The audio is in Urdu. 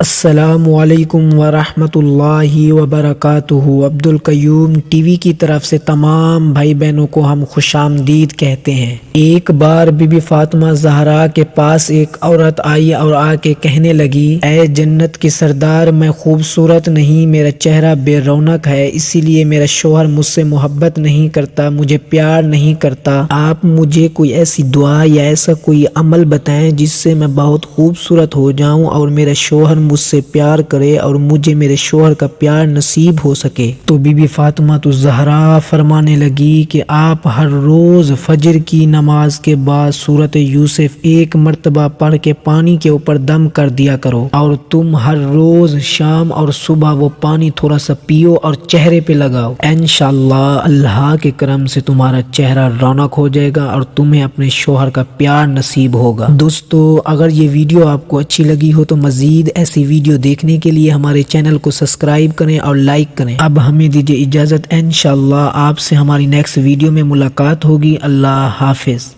السلام علیکم ورحمۃ اللہ وبرکاتہ۔ عبد القیوم ٹی وی کی طرف سے تمام بھائی بہنوں کو ہم خوش آمدید کہتے ہیں۔ ایک بار بی بی فاطمہ زہرا کے پاس ایک عورت آئی اور آ کے کہنے لگی، اے جنت کے سردار، میں خوبصورت نہیں، میرا چہرہ بے رونق ہے، اسی لیے میرا شوہر مجھ سے محبت نہیں کرتا، مجھے پیار نہیں کرتا۔ آپ مجھے کوئی ایسی دعا یا ایسا کوئی عمل بتائیں جس سے میں بہت خوبصورت ہو جاؤں اور میرا شوہر مجھ سے پیار کرے اور مجھے میرے شوہر کا پیار نصیب ہو سکے۔ تو بی بی فاطمہ زہرا فرمانے لگی کہ آپ ہر روز فجر کی نماز کے بعد سورۃ یوسف ایک مرتبہ پڑھ کے پانی کے اوپر دم کر دیا کرو، اور تم ہر روز شام اور صبح وہ پانی تھوڑا سا پیو اور چہرے پہ لگاؤ۔ انشاءاللہ اللہ کے کرم سے تمہارا چہرہ رونق ہو جائے گا اور تمہیں اپنے شوہر کا پیار نصیب ہوگا۔ دوستو، اگر یہ ویڈیو آپ کو اچھی لگی ہو تو مزید ایسی ویڈیو دیکھنے کے لیے ہمارے چینل کو سبسکرائب کریں اور لائک کریں۔ اب ہمیں دیجیے اجازت، انشاءاللہ آپ سے ہماری نیکسٹ ویڈیو میں ملاقات ہوگی۔ اللہ حافظ۔